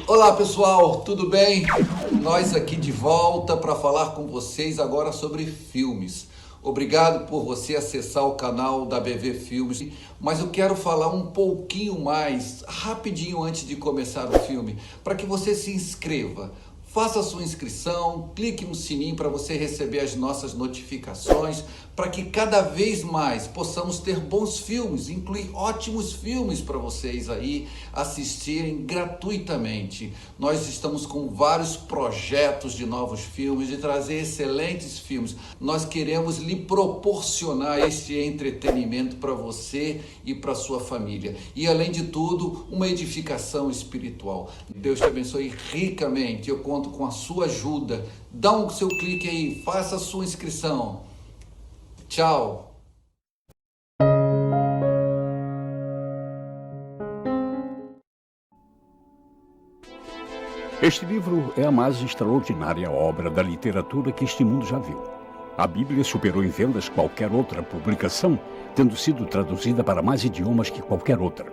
Olá pessoal, tudo bem? Nós aqui de volta para falar com vocês agora sobre filmes. Obrigado por você acessar o canal da BV Filmes, mas eu quero falar um pouquinho mais, rapidinho antes de começar o filme, para que você se inscreva. Faça a sua inscrição, clique no sininho para você receber as nossas notificações, para que cada vez mais possamos ter bons filmes, incluir ótimos filmes para vocês aí assistirem gratuitamente. Nós estamos com vários projetos de novos filmes, de trazer excelentes filmes. Nós queremos lhe proporcionar este entretenimento para você e para sua família. E além de tudo, uma edificação espiritual. Deus te abençoe ricamente. Eu conto com a sua ajuda. Dá um seu clique aí, faça a sua inscrição. Tchau! Este livro é a mais extraordinária obra da literatura que este mundo já viu. A Bíblia superou em vendas qualquer outra publicação, tendo sido traduzida para mais idiomas que qualquer outra.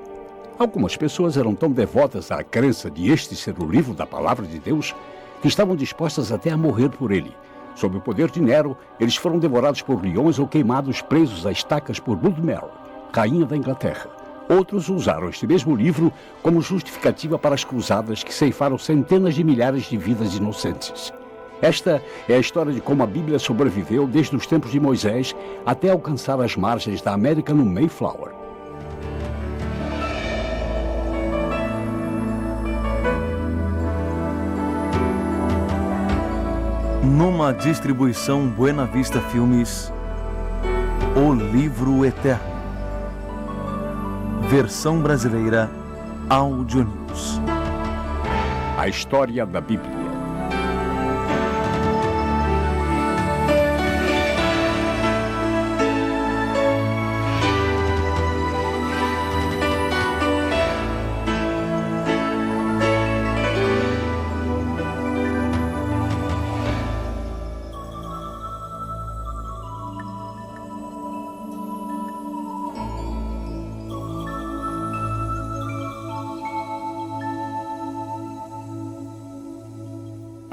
Algumas pessoas eram tão devotas à crença de este ser o livro da Palavra de Deus que estavam dispostas até a morrer por ele. Sob o poder de Nero, eles foram devorados por leões ou queimados presos a estacas por Bloodmere, rainha da Inglaterra. Outros usaram este mesmo livro como justificativa para as cruzadas que ceifaram centenas de milhares de vidas inocentes. Esta é a história de como a Bíblia sobreviveu desde os tempos de Moisés até alcançar as margens da América no Mayflower. Numa distribuição Buena Vista Filmes, O Livro Eterno. Versão brasileira, Audio News. A história da Bíblia.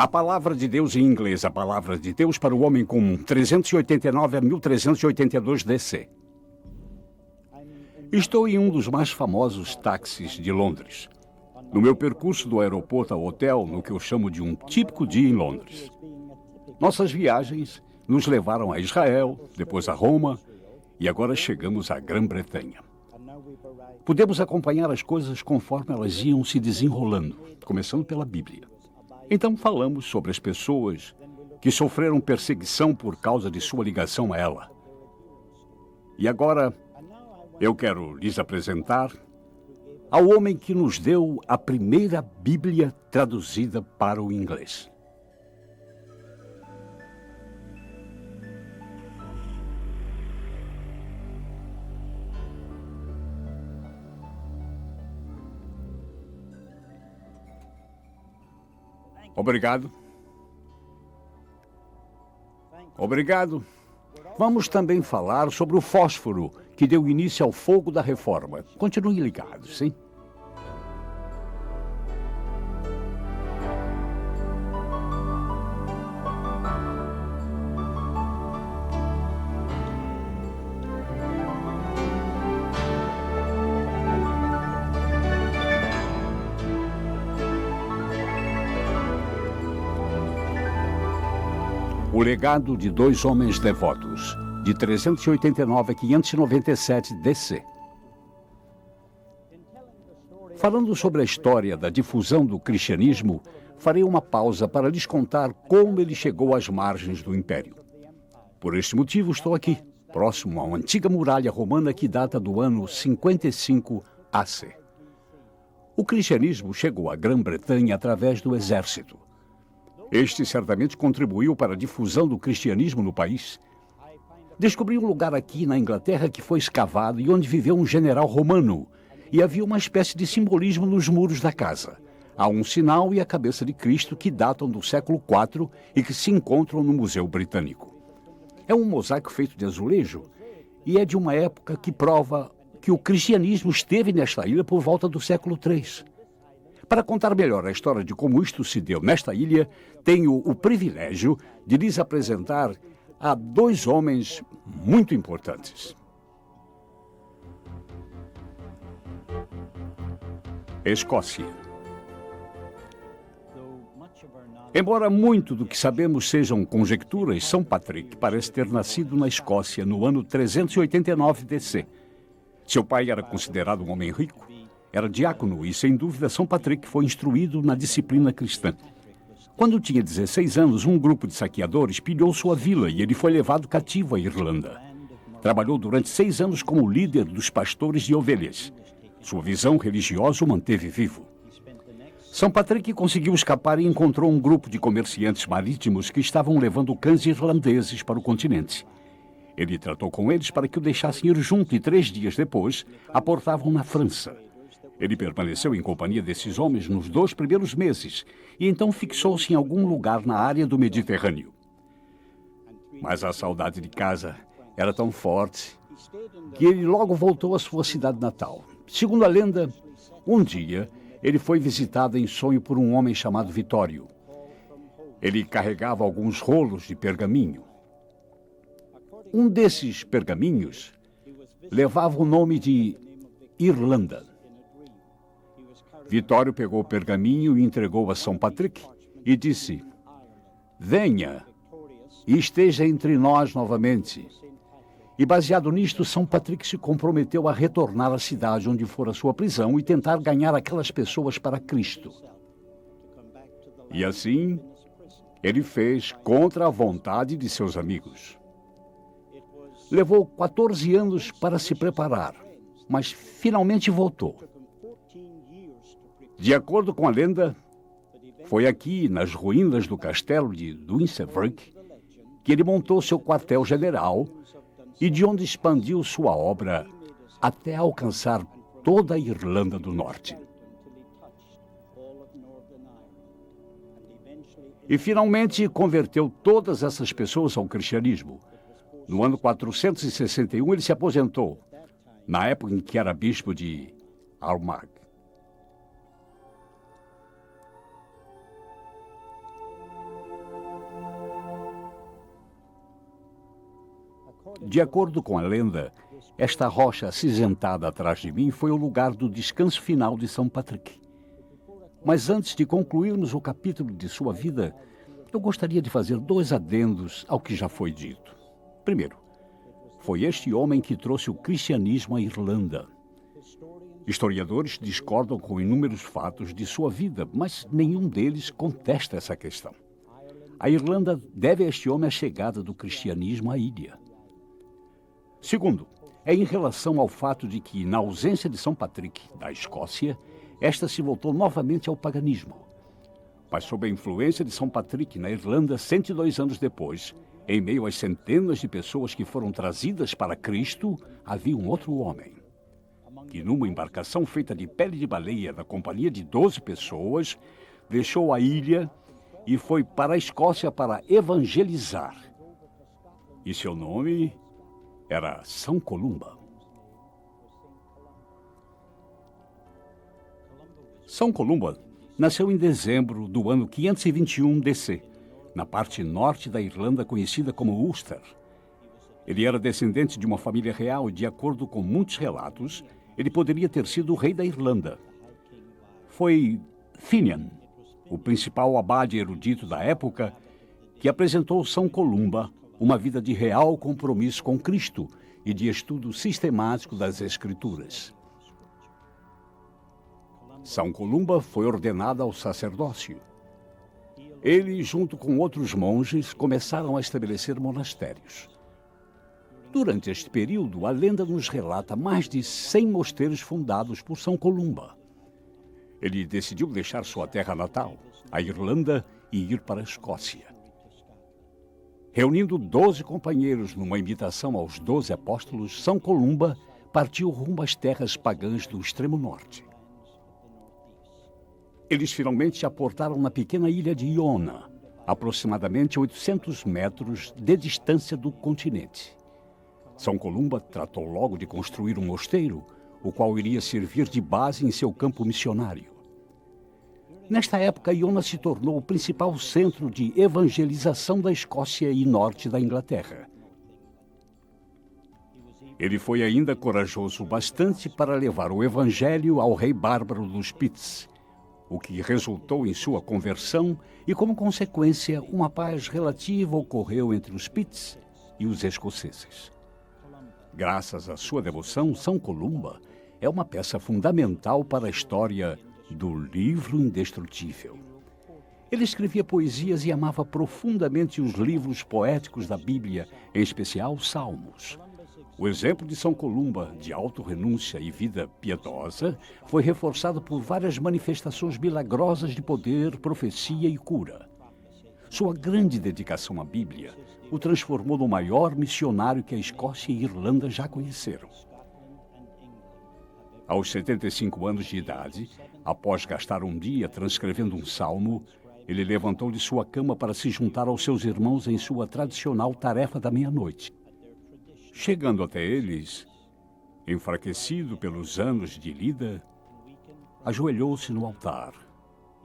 A Palavra de Deus em inglês, a Palavra de Deus para o Homem Comum, 389 a 1382 DC. Estou em um dos mais famosos táxis de Londres. No meu percurso do aeroporto ao hotel, no que eu chamo de um típico dia em Londres. Nossas viagens nos levaram a Israel, depois a Roma e agora chegamos à Grã-Bretanha. Pudemos acompanhar as coisas conforme elas iam se desenrolando, começando pela Bíblia. Então falamos sobre as pessoas que sofreram perseguição por causa de sua ligação a ela. E agora eu quero lhes apresentar ao homem que nos deu a primeira Bíblia traduzida para o inglês. Obrigado. Obrigado. Vamos também falar sobre o fósforo que deu início ao fogo da reforma. Continue ligado, sim? O legado de dois homens devotos, de 389 a 597 DC. Falando sobre a história da difusão do cristianismo, farei uma pausa para lhes contar como ele chegou às margens do Império. Por este motivo estou aqui, próximo a uma antiga muralha romana que data do ano 55 AC. O cristianismo chegou à Grã-Bretanha através do exército. Este certamente contribuiu para a difusão do cristianismo no país. Descobri um lugar aqui na Inglaterra que foi escavado e onde viveu um general romano, e havia uma espécie de simbolismo nos muros da casa. Há um sinal e a cabeça de Cristo que datam do século IV e que se encontram no Museu Britânico. É um mosaico feito de azulejo e é de uma época que prova que o cristianismo esteve nesta ilha por volta do século III. Para contar melhor a história de como isto se deu nesta ilha, tenho o privilégio de lhes apresentar a dois homens muito importantes. Escócia. Embora muito do que sabemos sejam conjecturas, São Patrick parece ter nascido na Escócia no ano 389 DC. Seu pai era considerado um homem rico, era diácono e, sem dúvida, São Patrick foi instruído na disciplina cristã. Quando tinha 16 anos, um grupo de saqueadores pilhou sua vila e ele foi levado cativo à Irlanda. Trabalhou durante 6 anos como líder dos pastores de ovelhas. Sua visão religiosa o manteve vivo. São Patrick conseguiu escapar e encontrou um grupo de comerciantes marítimos que estavam levando cães irlandeses para o continente. Ele tratou com eles para que o deixassem ir junto e 3 dias depois, aportavam na França. Ele permaneceu em companhia desses homens nos 2 primeiros meses e então fixou-se em algum lugar na área do Mediterrâneo. Mas a saudade de casa era tão forte que ele logo voltou à sua cidade natal. Segundo a lenda, um dia ele foi visitado em sonho por um homem chamado Vitório. Ele carregava alguns rolos de pergaminho. Um desses pergaminhos levava o nome de Irlanda. Vitório pegou o pergaminho e entregou a São Patrick e disse: "Venha e esteja entre nós novamente." E baseado nisto, São Patrick se comprometeu a retornar à cidade onde fora sua prisão e tentar ganhar aquelas pessoas para Cristo. E assim, ele fez contra a vontade de seus amigos. Levou 14 anos para se preparar, mas finalmente voltou. De acordo com a lenda, foi aqui, nas ruínas do castelo de Dunstafrug, que ele montou seu quartel-general e de onde expandiu sua obra até alcançar toda a Irlanda do Norte. E finalmente converteu todas essas pessoas ao cristianismo. No ano 461 ele se aposentou, na época em que era bispo de Armagh. De acordo com a lenda, esta rocha acinzentada atrás de mim foi o lugar do descanso final de São Patrick. Mas antes de concluirmos o capítulo de sua vida, eu gostaria de fazer 2 adendos ao que já foi dito. Primeiro, foi este homem que trouxe o cristianismo à Irlanda. Historiadores discordam com inúmeros fatos de sua vida, mas nenhum deles contesta essa questão. A Irlanda deve a este homem a chegada do cristianismo à ilha. Segundo, é em relação ao fato de que, na ausência de São Patrick, da Escócia, esta se voltou novamente ao paganismo. Mas sob a influência de São Patrick na Irlanda, 102 anos depois, em meio às centenas de pessoas que foram trazidas para Cristo, havia um outro homem, que numa embarcação feita de pele de baleia da companhia de 12 pessoas, deixou a ilha e foi para a Escócia para evangelizar. E seu nome era São Columba. São Columba nasceu em dezembro do ano 521 DC, na parte norte da Irlanda conhecida como Ulster. Ele era descendente de uma família real e, de acordo com muitos relatos, ele poderia ter sido o rei da Irlanda. Foi Finian, o principal abade erudito da época, que apresentou São Columba uma vida de real compromisso com Cristo e de estudo sistemático das Escrituras. São Columba foi ordenado ao sacerdócio. Ele, junto com outros monges, começaram a estabelecer monastérios. Durante este período, a lenda nos relata mais de 100 mosteiros fundados por São Columba. Ele decidiu deixar sua terra natal, a Irlanda, e ir para a Escócia. Reunindo 12 companheiros numa imitação aos 12 apóstolos, São Columba partiu rumo às terras pagãs do extremo norte. Eles finalmente aportaram na pequena ilha de Iona, aproximadamente 800 metros de distância do continente. São Columba tratou logo de construir um mosteiro, o qual iria servir de base em seu campo missionário. Nesta época, Iona se tornou o principal centro de evangelização da Escócia e norte da Inglaterra. Ele foi ainda corajoso bastante para levar o evangelho ao rei bárbaro dos Picts, o que resultou em sua conversão e, como consequência, uma paz relativa ocorreu entre os Picts e os escoceses. Graças à sua devoção, São Columba é uma peça fundamental para a história do livro indestrutível. Ele escrevia poesias e amava profundamente os livros poéticos da Bíblia, em especial os Salmos. O exemplo de São Columba, de autorrenúncia e vida piedosa, foi reforçado por várias manifestações milagrosas de poder, profecia e cura. Sua grande dedicação à Bíblia o transformou no maior missionário que a Escócia e a Irlanda já conheceram. Aos 75 anos de idade, após gastar um dia transcrevendo um salmo, ele levantou de sua cama para se juntar aos seus irmãos em sua tradicional tarefa da meia-noite. Chegando até eles, enfraquecido pelos anos de lida, ajoelhou-se no altar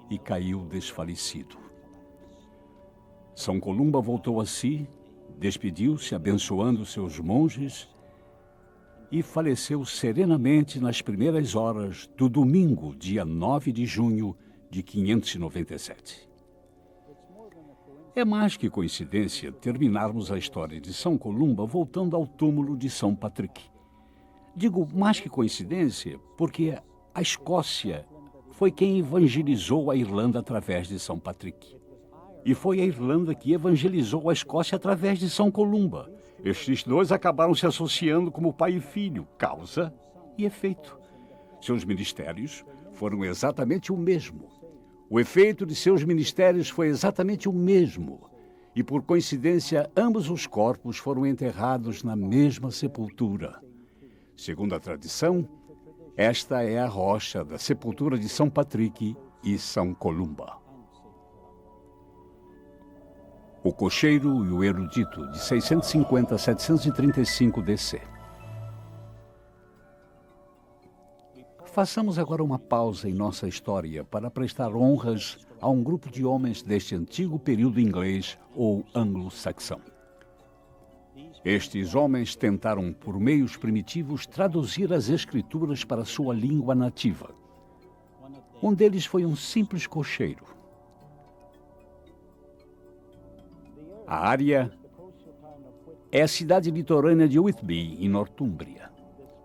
e caiu desfalecido. São Columba voltou a si, despediu-se abençoando seus monges e faleceu serenamente nas primeiras horas do domingo, dia 9 de junho de 597. É mais que coincidência terminarmos a história de São Columba voltando ao túmulo de São Patrick. Digo mais que coincidência porque a Escócia foi quem evangelizou a Irlanda através de São Patrick. E foi a Irlanda que evangelizou a Escócia através de São Columba. Estes dois acabaram se associando como pai e filho, causa e efeito. Seus ministérios foram exatamente o mesmo. O efeito de seus ministérios foi exatamente o mesmo. E, por coincidência, ambos os corpos foram enterrados na mesma sepultura. Segundo a tradição, esta é a rocha da sepultura de São Patrick e São Columba. O Cocheiro e o Erudito, de 650 a 735 DC. Façamos agora uma pausa em nossa história para prestar honras a um grupo de homens deste antigo período inglês ou anglo-saxão. Estes homens tentaram, por meios primitivos, traduzir as escrituras para sua língua nativa. Um deles foi um simples cocheiro. A área é a cidade litorânea de Whitby, em Nortúmbria,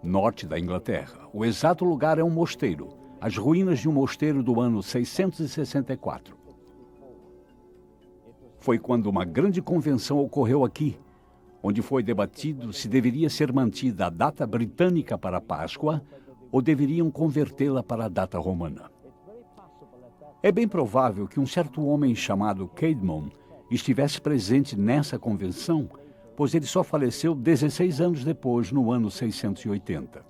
norte da Inglaterra. O exato lugar é um mosteiro, as ruínas de um mosteiro do ano 664. Foi quando uma grande convenção ocorreu aqui, onde foi debatido se deveria ser mantida a data britânica para a Páscoa ou deveriam convertê-la para a data romana. É bem provável que um certo homem chamado Caedmon estivesse presente nessa convenção, pois ele só faleceu 16 anos depois, no ano 680.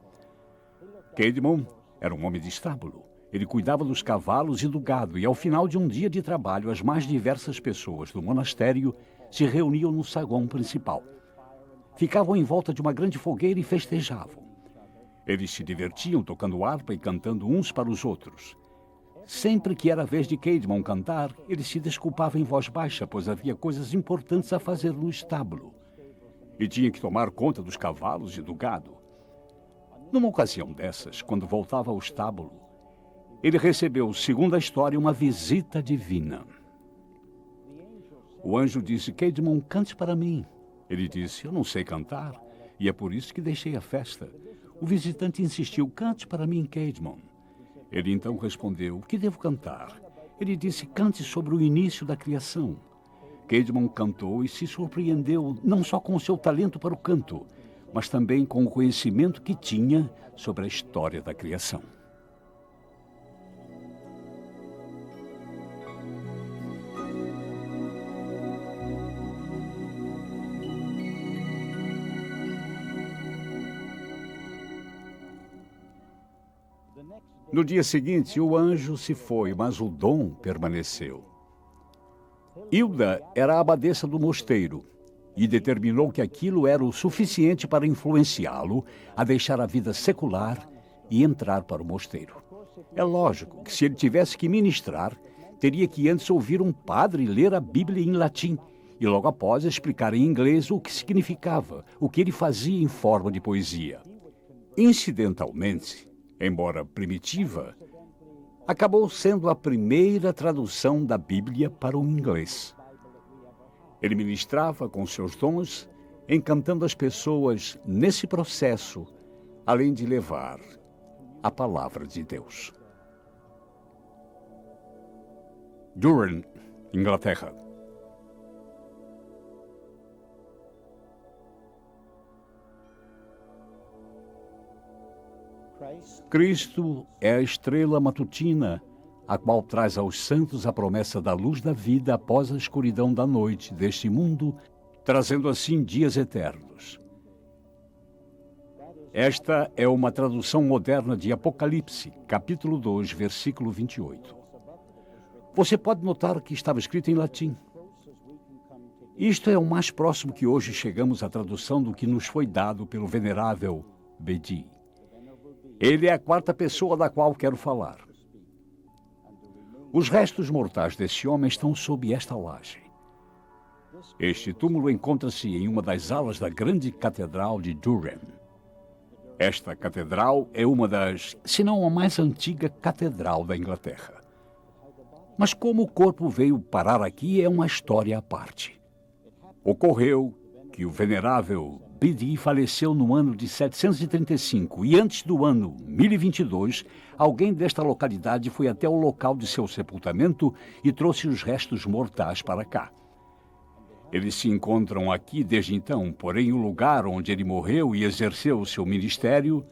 Caedmon era um homem de estábulo. Ele cuidava dos cavalos e do gado, e ao final de um dia de trabalho, as mais diversas pessoas do monastério se reuniam no saguão principal. Ficavam em volta de uma grande fogueira e festejavam. Eles se divertiam tocando harpa e cantando uns para os outros. Sempre que era a vez de Caedmon cantar, ele se desculpava em voz baixa, pois havia coisas importantes a fazer no estábulo. E tinha que tomar conta dos cavalos e do gado. Numa ocasião dessas, quando voltava ao estábulo, ele recebeu, segundo a história, uma visita divina. O anjo disse: Caedmon, cante para mim. Ele disse: eu não sei cantar, e é por isso que deixei a festa. O visitante insistiu: cante para mim, Caedmon. Ele então respondeu: o que devo cantar? Ele disse: cante sobre o início da criação. Caedmon cantou e se surpreendeu não só com o seu talento para o canto, mas também com o conhecimento que tinha sobre a história da criação. No dia seguinte, o anjo se foi, mas o dom permaneceu. Hilda era a abadesa do mosteiro e determinou que aquilo era o suficiente para influenciá-lo a deixar a vida secular e entrar para o mosteiro. É lógico que se ele tivesse que ministrar, teria que antes ouvir um padre ler a Bíblia em latim e logo após explicar em inglês o que significava, o que ele fazia em forma de poesia. Incidentalmente, embora primitiva, acabou sendo a primeira tradução da Bíblia para o inglês. Ele ministrava com seus dons, encantando as pessoas nesse processo, além de levar a palavra de Deus. Durham, Inglaterra. Cristo é a estrela matutina, a qual traz aos santos a promessa da luz da vida após a escuridão da noite deste mundo, trazendo assim dias eternos. Esta é uma tradução moderna de Apocalipse, capítulo 2, versículo 28. Você pode notar que estava escrito em latim. Isto é o mais próximo que hoje chegamos à tradução do que nos foi dado pelo venerável Bedi. Ele é a quarta pessoa da qual quero falar. Os restos mortais desse homem estão sob esta laje. Este túmulo encontra-se em uma das alas da grande catedral de Durham. Esta catedral é uma das, se não a mais antiga catedral da Inglaterra. Mas como o corpo veio parar aqui é uma história à parte. Ocorreu que o venerável Bedi faleceu no ano de 735 e antes do ano 1022, alguém desta localidade foi até o local de seu sepultamento e trouxe os restos mortais para cá. Eles se encontram aqui desde então, porém o lugar onde ele morreu e exerceu o seu ministério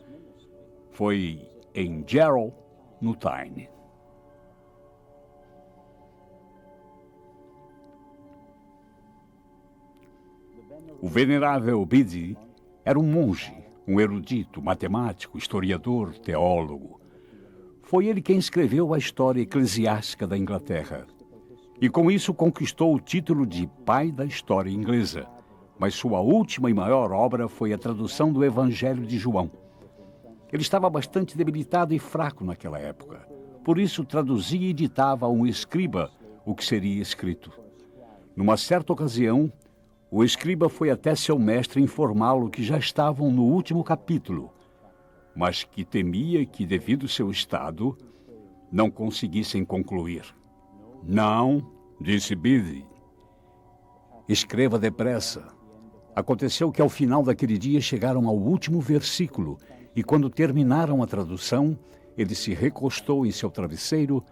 foi em Jarrow, no Tyne. O venerável Bedi era um monge, um erudito, matemático, historiador, teólogo. Foi ele quem escreveu a história eclesiástica da Inglaterra. E com isso conquistou o título de pai da história inglesa. Mas sua última e maior obra foi a tradução do Evangelho de João. Ele estava bastante debilitado e fraco naquela época. Por isso traduzia e ditava a um escriba o que seria escrito. Numa certa ocasião, o escriba foi até seu mestre informá-lo que já estavam no último capítulo, mas que temia que, devido ao seu estado, não conseguissem concluir. Não, disse Bedi. Escreva depressa. Aconteceu que ao final daquele dia chegaram ao último versículo e quando terminaram a tradução, ele se recostou em seu travesseiro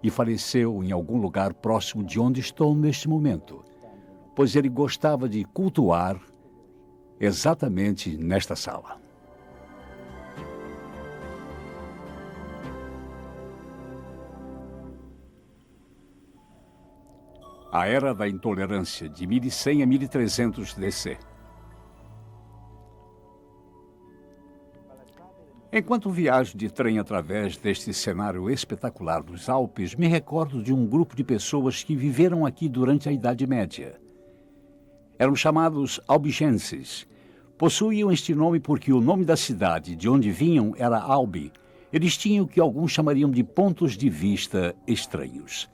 e faleceu em algum lugar próximo de onde estou neste momento, pois ele gostava de cultuar exatamente nesta sala. A Era da Intolerância, de 1100 a 1300 DC. Enquanto viajo de trem através deste cenário espetacular dos Alpes, me recordo de um grupo de pessoas que viveram aqui durante a Idade Média. Eram chamados albigenses. Possuíam este nome porque o nome da cidade de onde vinham era Albi. Eles tinham o que alguns chamariam de pontos de vista estranhos.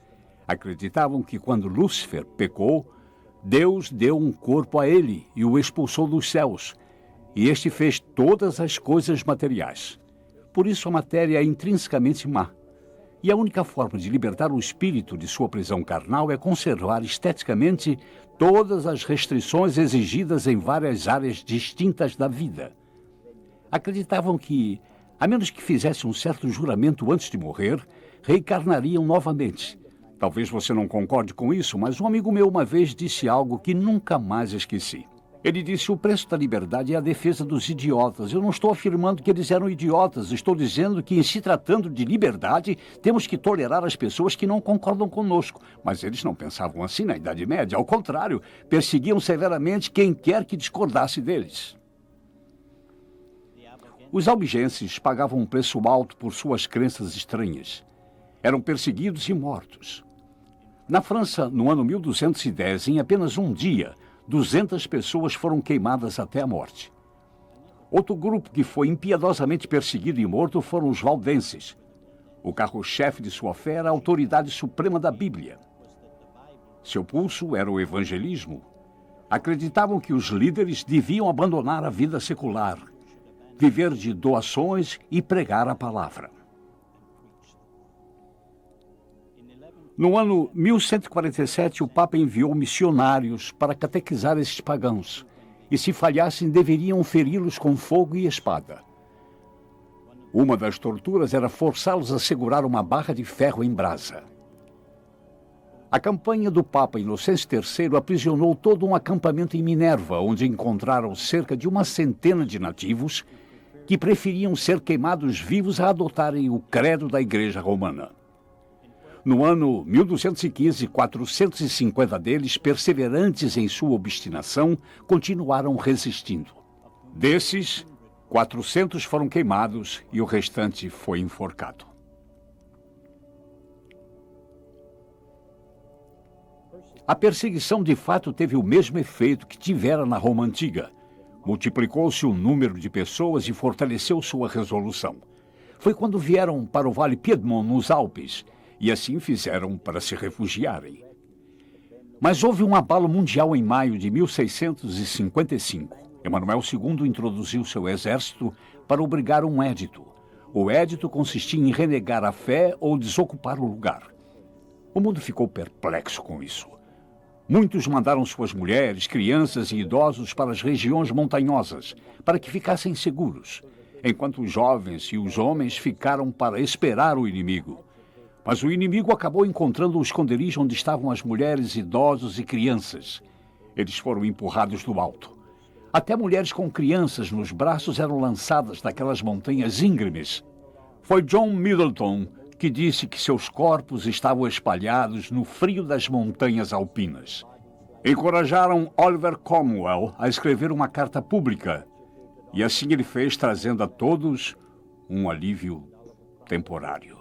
Acreditavam que quando Lúcifer pecou, Deus deu um corpo a ele e o expulsou dos céus. E este fez todas as coisas materiais. Por isso a matéria é intrinsecamente má. E a única forma de libertar o espírito de sua prisão carnal é conservar esteticamente todas as restrições exigidas em várias áreas distintas da vida. Acreditavam que, a menos que fizesse um certo juramento antes de morrer, reencarnariam novamente. Talvez você não concorde com isso, mas um amigo meu uma vez disse algo que nunca mais esqueci. Ele disse: o preço da liberdade é a defesa dos idiotas. Eu não estou afirmando que eles eram idiotas. Estou dizendo que, em se tratando de liberdade, temos que tolerar as pessoas que não concordam conosco. Mas eles não pensavam assim na Idade Média. Ao contrário, perseguiam severamente quem quer que discordasse deles. Os albigenses pagavam um preço alto por suas crenças estranhas. Eram perseguidos e mortos. Na França, no ano 1210, em apenas um dia, 200 pessoas foram queimadas até a morte. Outro grupo que foi impiedosamente perseguido e morto foram os valdenses. O carro-chefe de sua fé era a autoridade suprema da Bíblia. Seu pulso era o evangelismo. Acreditavam que os líderes deviam abandonar a vida secular, viver de doações e pregar a palavra. No ano 1147, o Papa enviou missionários para catequizar esses pagãos, e se falhassem, deveriam feri-los com fogo e espada. Uma das torturas era forçá-los a segurar uma barra de ferro em brasa. A campanha do Papa Inocêncio III aprisionou todo um acampamento em Minerva, onde encontraram cerca de 100 de nativos que preferiam ser queimados vivos a adotarem o credo da Igreja Romana. No ano 1215, 450 deles, perseverantes em sua obstinação, continuaram resistindo. Desses, 400 foram queimados e o restante foi enforcado. A perseguição, de fato, teve o mesmo efeito que tivera na Roma Antiga. Multiplicou-se o número de pessoas e fortaleceu sua resolução. Foi quando vieram para o Vale Piedmont, nos Alpes, e assim fizeram para se refugiarem. Mas houve um abalo mundial em maio de 1655. Emanuel II introduziu seu exército para obrigar um édito. O édito consistia em renegar a fé ou desocupar o lugar. O mundo ficou perplexo com isso. Muitos mandaram suas mulheres, crianças e idosos para as regiões montanhosas, para que ficassem seguros, enquanto os jovens e os homens ficaram para esperar o inimigo. Mas o inimigo acabou encontrando o esconderijo onde estavam as mulheres, idosos e crianças. Eles foram empurrados do alto. Até mulheres com crianças nos braços eram lançadas daquelas montanhas íngremes. Foi John Middleton que disse que seus corpos estavam espalhados no frio das montanhas alpinas. Encorajaram Oliver Cromwell a escrever uma carta pública, e assim ele fez, trazendo a todos um alívio temporário.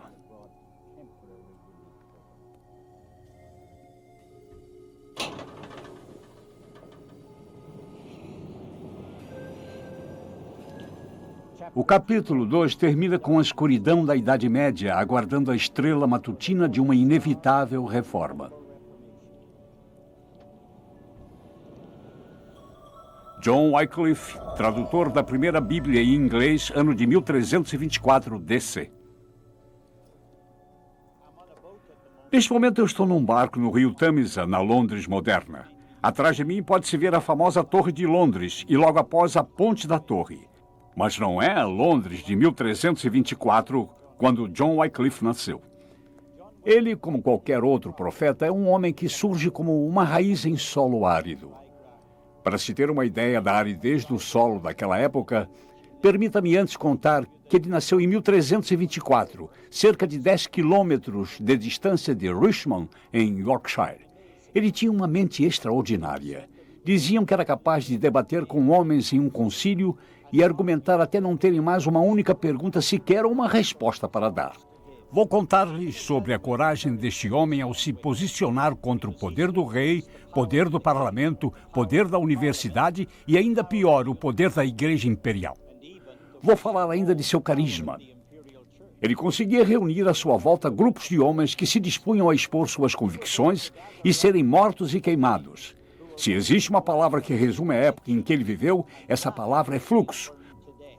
O capítulo 2 termina com a escuridão da Idade Média, aguardando a estrela matutina de uma inevitável reforma. John Wycliffe, tradutor da primeira Bíblia em inglês, ano de 1324, DC. Neste momento eu estou num barco no rio Tamisa, na Londres moderna. Atrás de mim pode-se ver a famosa Torre de Londres e logo após a Ponte da Torre. Mas não é a Londres de 1324, quando John Wycliffe nasceu. Ele, como qualquer outro profeta, é um homem que surge como uma raiz em solo árido. Para se ter uma ideia da aridez do solo daquela época, permita-me antes contar que ele nasceu em 1324, cerca de 10 quilômetros de distância de Richmond, em Yorkshire. Ele tinha uma mente extraordinária. Diziam que era capaz de debater com homens em um concílio e argumentar até não terem mais uma única pergunta sequer ou uma resposta para dar. Vou contar-lhes sobre a coragem deste homem ao se posicionar contra o poder do rei, poder do parlamento, poder da universidade e, ainda pior, o poder da Igreja Imperial. Vou falar ainda de seu carisma. Ele conseguia reunir à sua volta grupos de homens que se dispunham a expor suas convicções e serem mortos e queimados. Se existe uma palavra que resume a época em que ele viveu, essa palavra é fluxo.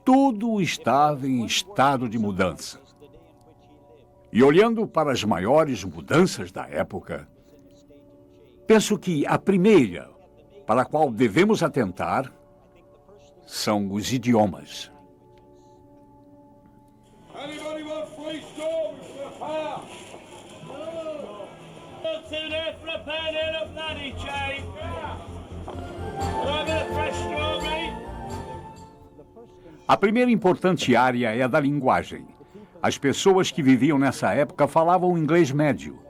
Tudo estava em estado de mudança. E olhando para as maiores mudanças da época, penso que a primeira, para a qual devemos atentar, são os idiomas. A primeira importante área é a da linguagem. As pessoas que viviam nessa época falavam inglês médio.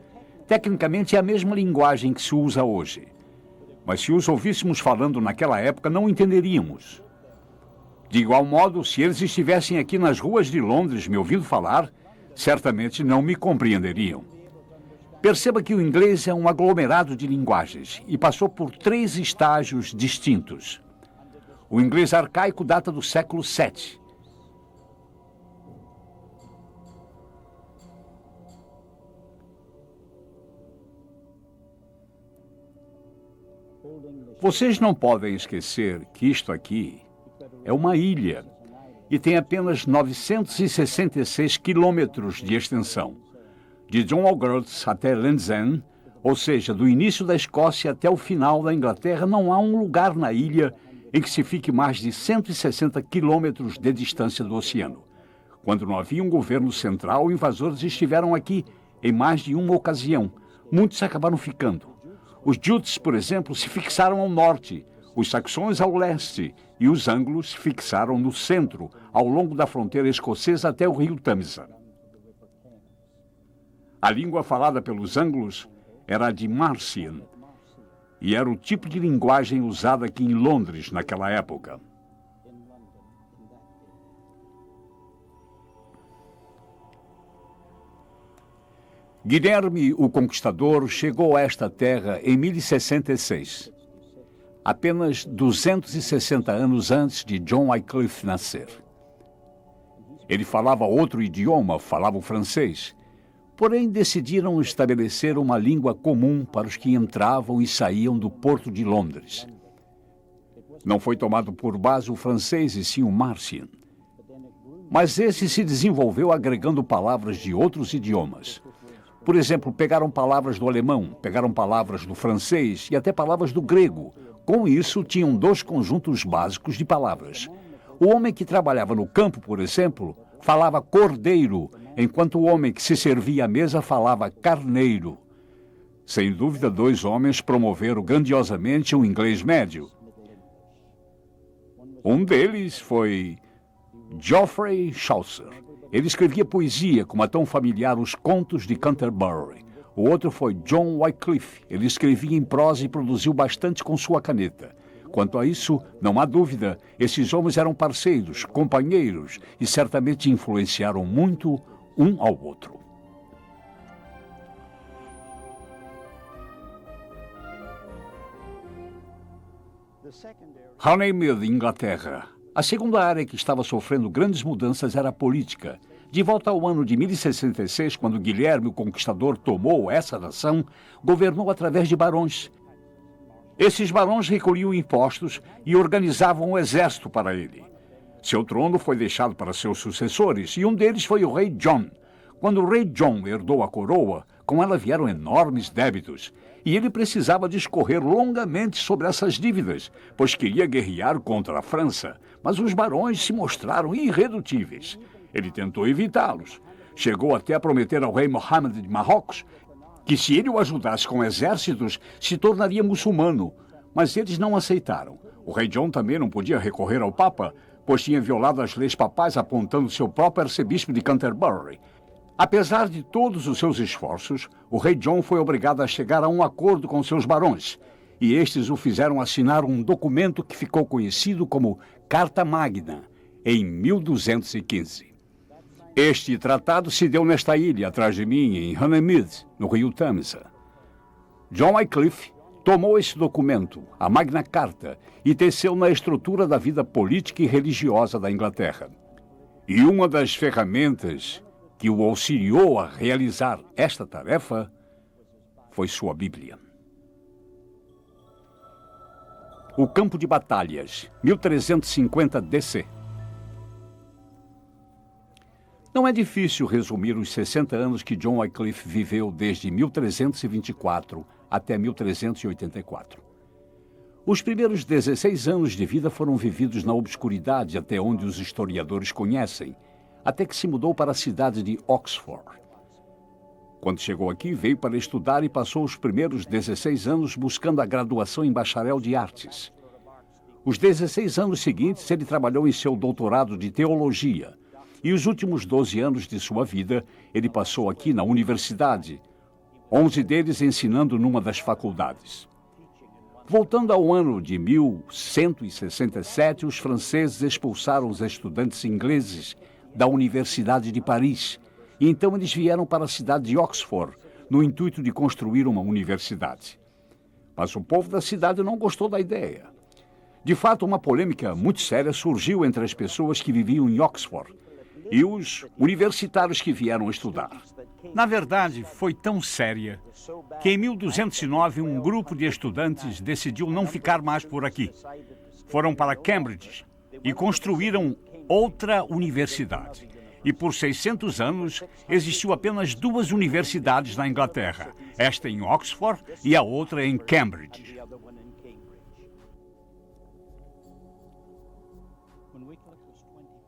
Tecnicamente é a mesma linguagem que se usa hoje. Mas se os ouvíssemos falando naquela época, não entenderíamos. De igual modo, se eles estivessem aqui nas ruas de Londres me ouvindo falar, certamente não me compreenderiam. Perceba que o inglês é um aglomerado de linguagens e passou por 3 estágios distintos. O inglês arcaico data do século VII. Vocês não podem esquecer que isto aqui é uma ilha e tem apenas 966 quilômetros de extensão. De John O'Groats até Land's End, ou seja, do início da Escócia até o final da Inglaterra, não há um lugar na ilha em que se fique mais de 160 quilômetros de distância do oceano. Quando não havia um governo central, invasores estiveram aqui em mais de uma ocasião. Muitos acabaram ficando. Os Jutes, por exemplo, se fixaram ao norte, os saxões ao leste e os anglos se fixaram no centro, ao longo da fronteira escocesa até o rio Tâmisa. A língua falada pelos anglos era a de Marcian, e era o tipo de linguagem usada aqui em Londres naquela época. Guilherme, o Conquistador, chegou a esta terra em 1066, apenas 260 anos antes de John Wycliffe nascer. Ele falava outro idioma, falava o francês, porém decidiram estabelecer uma língua comum para os que entravam e saíam do porto de Londres. Não foi tomado por base o francês e sim o Marcian, mas esse se desenvolveu agregando palavras de outros idiomas. Por exemplo, pegaram palavras do alemão, pegaram palavras do francês e até palavras do grego. Com isso, tinham dois conjuntos básicos de palavras. O homem que trabalhava no campo, por exemplo, falava cordeiro, enquanto o homem que se servia à mesa falava carneiro. Sem dúvida, dois homens promoveram grandiosamente o inglês médio. Um deles foi Geoffrey Chaucer. Ele escrevia poesia, como é tão familiar os contos de Canterbury. O outro foi John Wycliffe. Ele escrevia em prosa e produziu bastante com sua caneta. Quanto a isso, não há dúvida, esses homens eram parceiros, companheiros e certamente influenciaram muito um ao outro. Runnymede, Inglaterra. A segunda área que estava sofrendo grandes mudanças era a política. De volta ao ano de 1066, quando Guilherme, o Conquistador, tomou essa nação, governou através de barões. Esses barões recolhiam impostos e organizavam um exército para ele. Seu trono foi deixado para seus sucessores, e um deles foi o rei John. Quando o rei John herdou a coroa, com ela vieram enormes débitos, e ele precisava discorrer longamente sobre essas dívidas, pois queria guerrear contra a França, mas os barões se mostraram irredutíveis. Ele tentou evitá-los. Chegou até a prometer ao rei Mohammed de Marrocos que, se ele o ajudasse com exércitos, se tornaria muçulmano, mas eles não aceitaram. O rei John também não podia recorrer ao Papa, pois tinha violado as leis papais apontando seu próprio arcebispo de Canterbury. Apesar de todos os seus esforços, o rei John foi obrigado a chegar a um acordo com seus barões, e estes o fizeram assinar um documento que ficou conhecido como Carta Magna, em 1215. Este tratado se deu nesta ilha, atrás de mim, em Runnymede, no rio Tâmisa. John Wycliffe tomou esse documento, a Magna Carta, e teceu na estrutura da vida política e religiosa da Inglaterra. E uma das ferramentas que o auxiliou a realizar esta tarefa foi sua Bíblia. O campo de batalhas, 1350 DC. Não é difícil resumir os 60 anos que John Wycliffe viveu desde 1324 até 1384. Os primeiros 16 anos de vida foram vividos na obscuridade, até onde os historiadores conhecem, até que se mudou para a cidade de Oxford. Quando chegou aqui, veio para estudar e passou os primeiros 16 anos buscando a graduação em bacharel de artes. Os 16 anos seguintes, ele trabalhou em seu doutorado de teologia, e os últimos 12 anos de sua vida, ele passou aqui na universidade, 11 deles ensinando numa das faculdades. Voltando ao ano de 1167, os franceses expulsaram os estudantes ingleses da Universidade de Paris, e então eles vieram para a cidade de Oxford, no intuito de construir uma universidade. Mas o povo da cidade não gostou da ideia. De fato, uma polêmica muito séria surgiu entre as pessoas que viviam em Oxford. e os universitários que vieram estudar. Na verdade, foi tão séria que em 1209 um grupo de estudantes decidiu não ficar mais por aqui. Foram para Cambridge e construíram outra universidade. E por 600 anos existiu apenas 2 universidades na Inglaterra, esta em Oxford e a outra em Cambridge.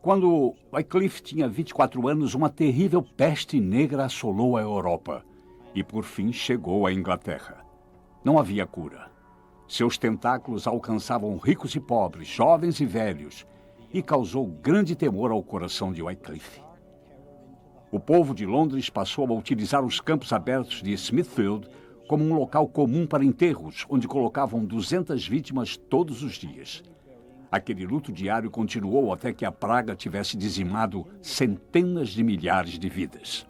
Quando Wycliffe tinha 24 anos, uma terrível peste negra assolou a Europa e, por fim, chegou à Inglaterra. Não havia cura. Seus tentáculos alcançavam ricos e pobres, jovens e velhos, e causou grande temor ao coração de Wycliffe. O povo de Londres passou a utilizar os campos abertos de Smithfield como um local comum para enterros, onde colocavam 200 vítimas todos os dias. Aquele luto diário continuou até que a praga tivesse dizimado centenas de milhares de vidas.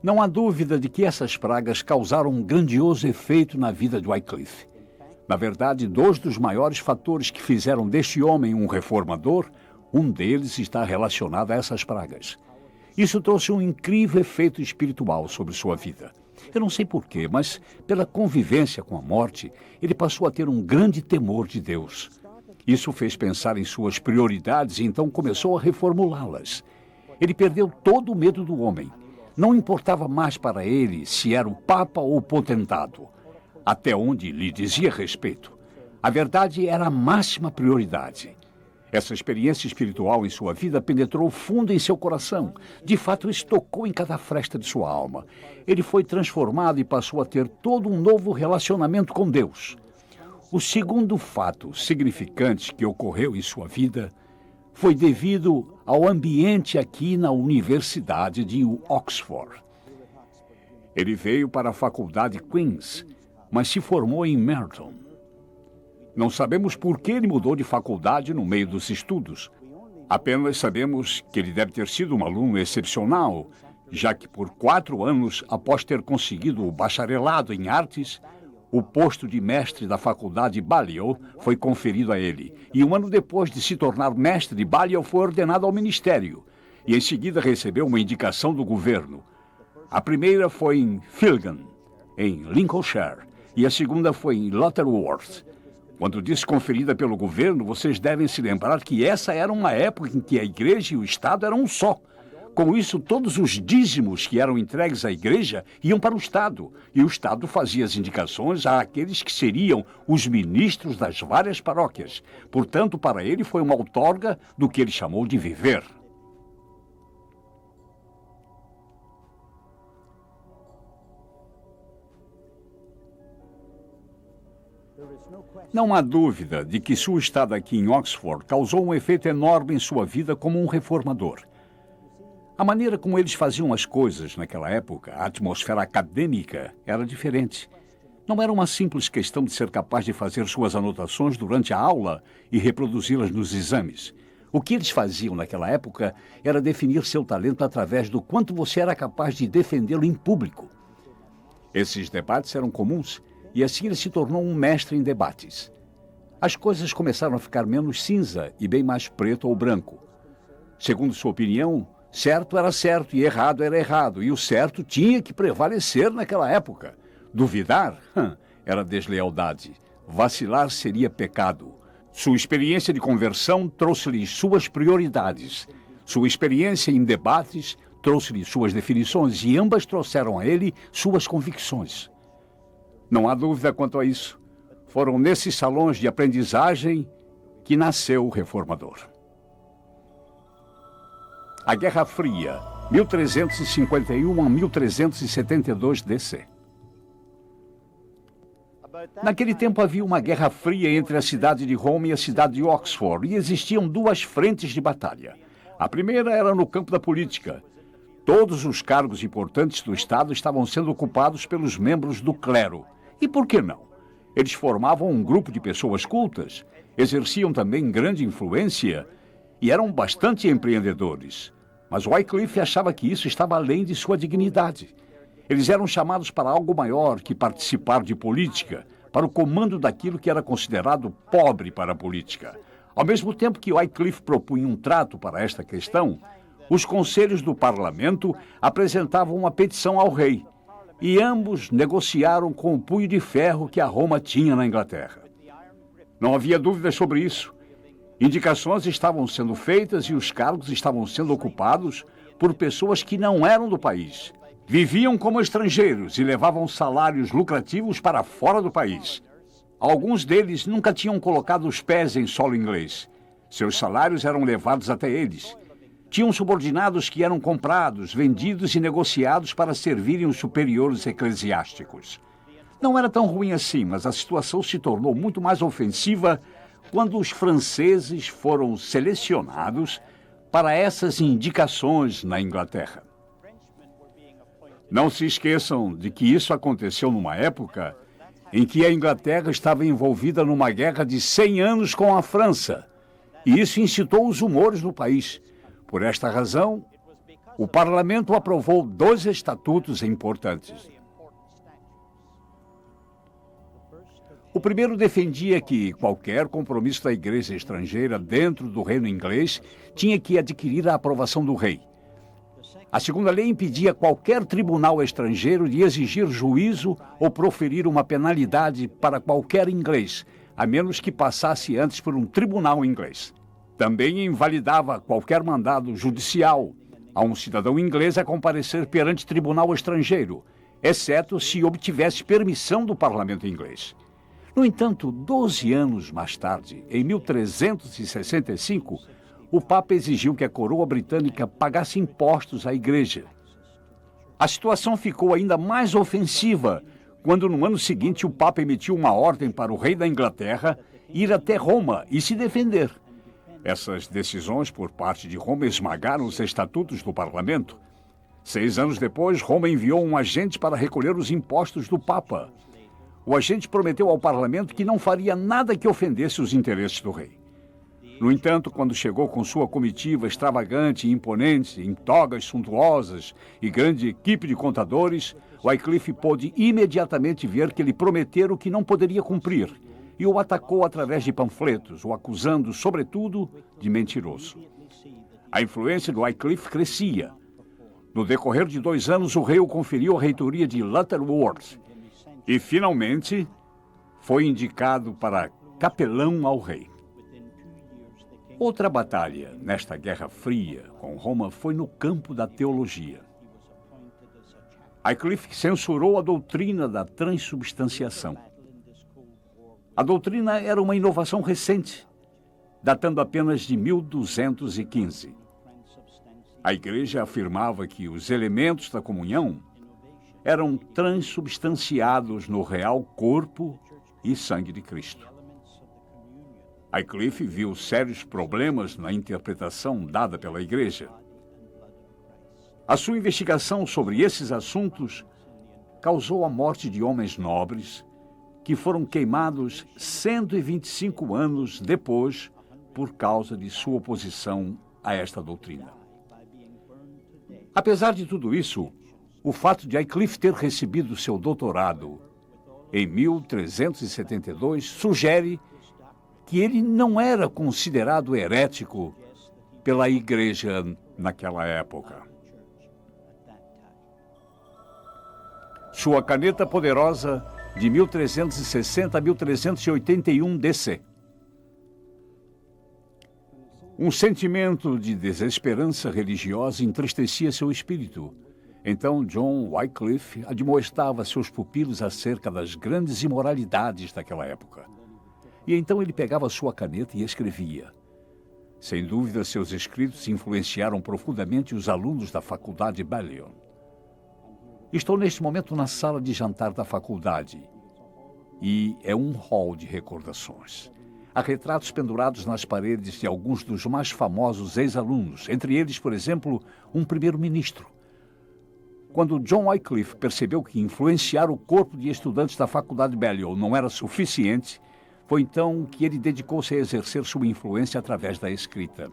Não há dúvida de que essas pragas causaram um grandioso efeito na vida de Wycliffe. Na verdade, 2 dos maiores fatores que fizeram deste homem um reformador, um deles está relacionado a essas pragas. Isso trouxe um incrível efeito espiritual sobre sua vida. Eu não sei porquê, mas pela convivência com a morte, ele passou a ter um grande temor de Deus. Isso o fez pensar em suas prioridades e então começou a reformulá-las. Ele perdeu todo o medo do homem. Não importava mais para ele se era o Papa ou o potentado, até onde lhe dizia respeito. A verdade era a máxima prioridade. Essa experiência espiritual em sua vida penetrou fundo em seu coração. De fato, isso tocou em cada fresta de sua alma. Ele foi transformado e passou a ter todo um novo relacionamento com Deus. O segundo fato significante que ocorreu em sua vida foi devido ao ambiente aqui na Universidade de Oxford. Ele veio para a Faculdade Queen's, mas se formou em Merton. Não sabemos por que ele mudou de faculdade no meio dos estudos. Apenas sabemos que ele deve ter sido um aluno excepcional, já que por 4 anos, após ter conseguido o bacharelado em artes, o posto de mestre da faculdade Balliol foi conferido a ele. E 1 ano depois de se tornar mestre de Balliol, foi ordenado ao ministério. E em seguida recebeu uma indicação do governo. A primeira foi em Filgan, em Lincolnshire, e a segunda foi em Lutterworth. Quando disse conferida pelo governo, vocês devem se lembrar que essa era uma época em que a igreja e o Estado eram um só. Com isso, todos os dízimos que eram entregues à igreja iam para o Estado, e o Estado fazia as indicações àqueles que seriam os ministros das várias paróquias. Portanto, para ele foi uma outorga do que ele chamou de viver. Não há dúvida de que sua estada aqui em Oxford causou um efeito enorme em sua vida como um reformador. A maneira como eles faziam as coisas naquela época, a atmosfera acadêmica, era diferente. Não era uma simples questão de ser capaz de fazer suas anotações durante a aula e reproduzi-las nos exames. O que eles faziam naquela época era definir seu talento através do quanto você era capaz de defendê-lo em público. Esses debates eram comuns, e assim ele se tornou um mestre em debates. As coisas começaram a ficar menos cinza e bem mais preto ou branco. Segundo sua opinião, certo era certo e errado era errado, e o certo tinha que prevalecer naquela época. Duvidar era deslealdade. Vacilar seria pecado. Sua experiência de conversão trouxe-lhe suas prioridades. Sua experiência em debates trouxe-lhe suas definições, e ambas trouxeram a ele suas convicções. Não há dúvida quanto a isso. Foram nesses salões de aprendizagem que nasceu o reformador. A Guerra Fria, 1351 a 1372 DC. Naquele tempo havia uma guerra fria entre a cidade de Roma e a cidade de Oxford, e existiam 2 frentes de batalha. A primeira era no campo da política. Todos os cargos importantes do Estado estavam sendo ocupados pelos membros do clero. E por que não? Eles formavam um grupo de pessoas cultas, exerciam também grande influência e eram bastante empreendedores. Mas Wycliffe achava que isso estava além de sua dignidade. Eles eram chamados para algo maior que participar de política, para o comando daquilo que era considerado pobre para a política. Ao mesmo tempo que Wycliffe propunha um trato para esta questão, os conselhos do parlamento apresentavam uma petição ao rei, e ambos negociaram com o punho de ferro que a Roma tinha na Inglaterra. Não havia dúvidas sobre isso. Indicações estavam sendo feitas e os cargos estavam sendo ocupados por pessoas que não eram do país. Viviam como estrangeiros e levavam salários lucrativos para fora do país. Alguns deles nunca tinham colocado os pés em solo inglês. Seus salários eram levados até eles. Tinham subordinados que eram comprados, vendidos e negociados para servirem os superiores eclesiásticos. Não era tão ruim assim, mas a situação se tornou muito mais ofensiva quando os franceses foram selecionados para essas indicações na Inglaterra. Não se esqueçam de que isso aconteceu numa época em que a Inglaterra estava envolvida numa guerra de 100 anos com a França, e isso incitou os humores no país. Por esta razão, o parlamento aprovou 2 estatutos importantes. O primeiro defendia que qualquer compromisso da igreja estrangeira dentro do reino inglês tinha que adquirir a aprovação do rei. A segunda lei impedia qualquer tribunal estrangeiro de exigir juízo ou proferir uma penalidade para qualquer inglês, a menos que passasse antes por um tribunal inglês. Também invalidava qualquer mandado judicial a um cidadão inglês a comparecer perante tribunal estrangeiro, exceto se obtivesse permissão do parlamento inglês. No entanto, 12 anos mais tarde, em 1365, o Papa exigiu que a coroa britânica pagasse impostos à igreja. A situação ficou ainda mais ofensiva quando, no ano seguinte, o Papa emitiu uma ordem para o rei da Inglaterra ir até Roma e se defender. Essas decisões por parte de Roma esmagaram os estatutos do parlamento. 6 anos depois, Roma enviou um agente para recolher os impostos do Papa. O agente prometeu ao parlamento que não faria nada que ofendesse os interesses do rei. No entanto, quando chegou com sua comitiva extravagante e imponente, em togas suntuosas e grande equipe de contadores, Wycliffe pôde imediatamente ver que ele prometera o que não poderia cumprir, e o atacou através de panfletos, o acusando, sobretudo, de mentiroso. A influência do Wycliffe crescia. No decorrer de 2 anos, o rei o conferiu a reitoria de Lutterworth e, finalmente, foi indicado para capelão ao rei. Outra batalha nesta Guerra Fria com Roma foi no campo da teologia. Wycliffe censurou a doutrina da transubstanciação. A doutrina era uma inovação recente, datando apenas de 1215. A igreja afirmava que os elementos da comunhão eram transubstanciados no real corpo e sangue de Cristo. Wycliffe viu sérios problemas na interpretação dada pela igreja. A sua investigação sobre esses assuntos causou a morte de homens nobres que foram queimados 125 anos depois por causa de sua oposição a esta doutrina. Apesar de tudo isso, o fato de Wycliffe ter recebido seu doutorado em 1372 sugere que ele não era considerado herético pela igreja naquela época. Sua caneta poderosa de 1360 a 1381 DC. Um sentimento de desesperança religiosa entristecia seu espírito. Então John Wycliffe admoestava seus pupilos acerca das grandes imoralidades daquela época. E então ele pegava sua caneta e escrevia. Sem dúvida, seus escritos influenciaram profundamente os alunos da faculdade Balliol. Estou neste momento na sala de jantar da faculdade e é um hall de recordações. Há retratos pendurados nas paredes de alguns dos mais famosos ex-alunos, entre eles, por exemplo, um primeiro-ministro. Quando John Wycliffe percebeu que influenciar o corpo de estudantes da faculdade Balliol não era suficiente, foi então que ele dedicou-se a exercer sua influência através da escrita.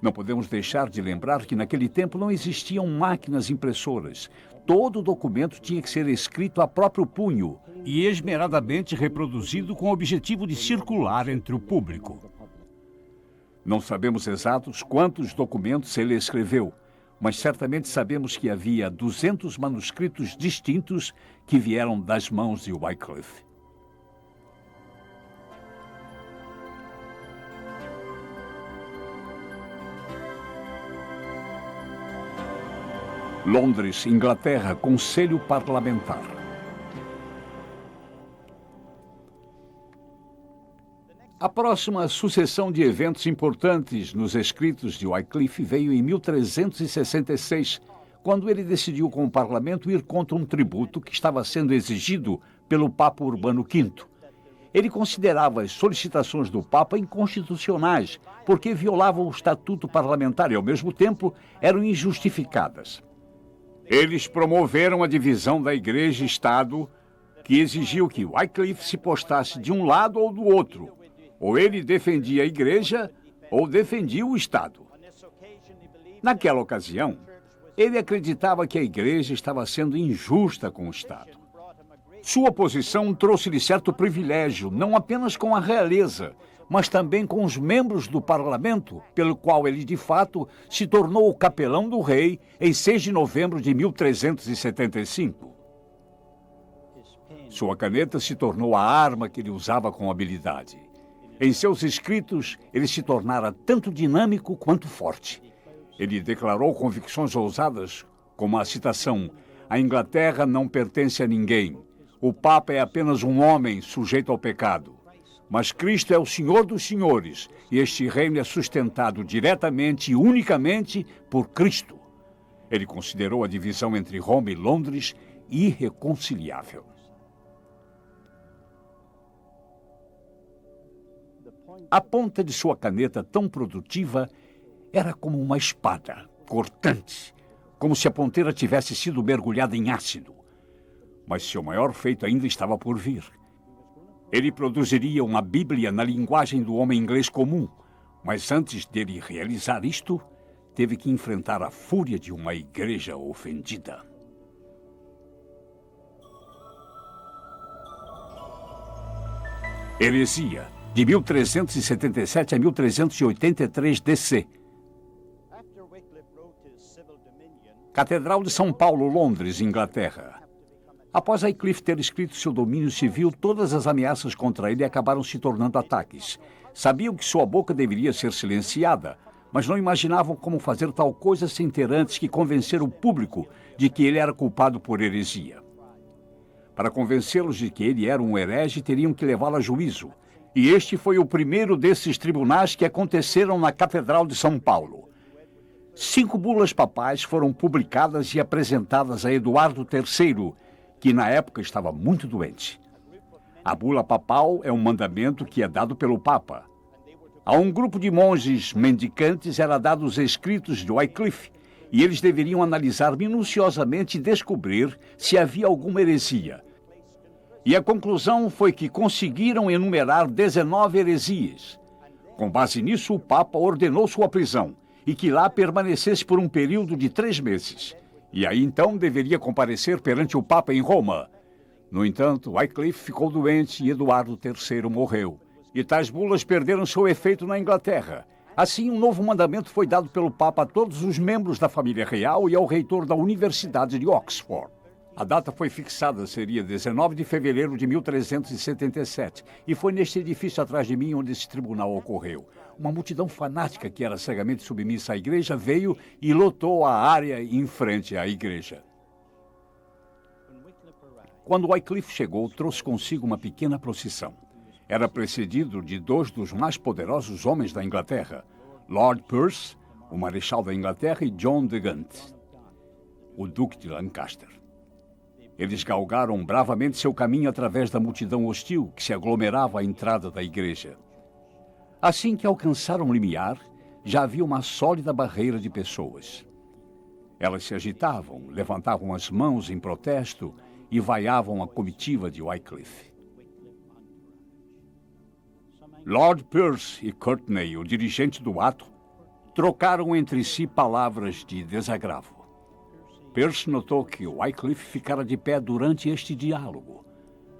Não podemos deixar de lembrar que naquele tempo não existiam máquinas impressoras. Todo documento tinha que ser escrito a próprio punho e esmeradamente reproduzido com o objetivo de circular entre o público. Não sabemos exatos quantos documentos ele escreveu, mas certamente sabemos que havia 200 manuscritos distintos que vieram das mãos de Wycliffe. Londres, Inglaterra, Conselho Parlamentar. A próxima sucessão de eventos importantes nos escritos de Wycliffe veio em 1366, quando ele decidiu com o parlamento ir contra um tributo que estava sendo exigido pelo Papa Urbano V. Ele considerava as solicitações do Papa inconstitucionais, porque violavam o estatuto parlamentar e, ao mesmo tempo, eram injustificadas. Eles promoveram a divisão da Igreja e Estado, que exigiu que Wycliffe se postasse de um lado ou do outro. Ou ele defendia a Igreja, ou defendia o Estado. Naquela ocasião, ele acreditava que a Igreja estava sendo injusta com o Estado. Sua posição trouxe-lhe certo privilégio, não apenas com a realeza, mas também com os membros do parlamento, pelo qual ele, de fato, se tornou o capelão do rei em 6 de novembro de 1375. Sua caneta se tornou a arma que ele usava com habilidade. Em seus escritos, ele se tornara tanto dinâmico quanto forte. Ele declarou convicções ousadas, como a citação: "A Inglaterra não pertence a ninguém. O Papa é apenas um homem sujeito ao pecado. Mas Cristo é o Senhor dos senhores, e este reino é sustentado diretamente e unicamente por Cristo." Ele considerou a divisão entre Roma e Londres irreconciliável. A ponta de sua caneta, tão produtiva, era como uma espada, cortante, como se a ponteira tivesse sido mergulhada em ácido. Mas seu maior feito ainda estava por vir. Ele produziria uma Bíblia na linguagem do homem inglês comum, mas antes dele realizar isto, teve que enfrentar a fúria de uma igreja ofendida. Heresia, de 1377 a 1383 DC. Catedral de São Paulo, Londres, Inglaterra. Após Wycliffe ter escrito seu domínio civil, todas as ameaças contra ele acabaram se tornando ataques. Sabiam que sua boca deveria ser silenciada, mas não imaginavam como fazer tal coisa sem ter antes que convencer o público de que ele era culpado por heresia. Para convencê-los de que ele era um herege, teriam que levá-lo a juízo. E este foi o primeiro desses tribunais que aconteceram na Catedral de São Paulo. 5 bulas papais foram publicadas e apresentadas a Eduardo III, que na época estava muito doente. A bula papal é um mandamento que é dado pelo Papa. A um grupo de monges mendicantes era dado os escritos de Wycliffe, e eles deveriam analisar minuciosamente e descobrir se havia alguma heresia. E a conclusão foi que conseguiram enumerar 19 heresias. Com base nisso, o Papa ordenou sua prisão e que lá permanecesse por um período de 3 meses. E aí então deveria comparecer perante o Papa em Roma. No entanto, Wycliffe ficou doente e Eduardo III morreu. E tais bulas perderam seu efeito na Inglaterra. Assim, um novo mandamento foi dado pelo Papa a todos os membros da família real e ao reitor da Universidade de Oxford. A data foi fixada, seria 19 de fevereiro de 1377, e foi neste edifício atrás de mim onde esse tribunal ocorreu. Uma multidão fanática que era cegamente submissa à igreja veio e lotou a área em frente à igreja. Quando Wycliffe chegou, trouxe consigo uma pequena procissão. Era precedido de 2 dos mais poderosos homens da Inglaterra, Lord Percy, o Marechal da Inglaterra, e John de Gaunt, o Duque de Lancaster. Eles galgaram bravamente seu caminho através da multidão hostil que se aglomerava à entrada da igreja. Assim que alcançaram o limiar, já havia uma sólida barreira de pessoas. Elas se agitavam, levantavam as mãos em protesto e vaiavam a comitiva de Wycliffe. Lord Percy e Courtenay, o dirigente do ato, trocaram entre si palavras de desagravo. Peirce notou que Wycliffe ficara de pé durante este diálogo.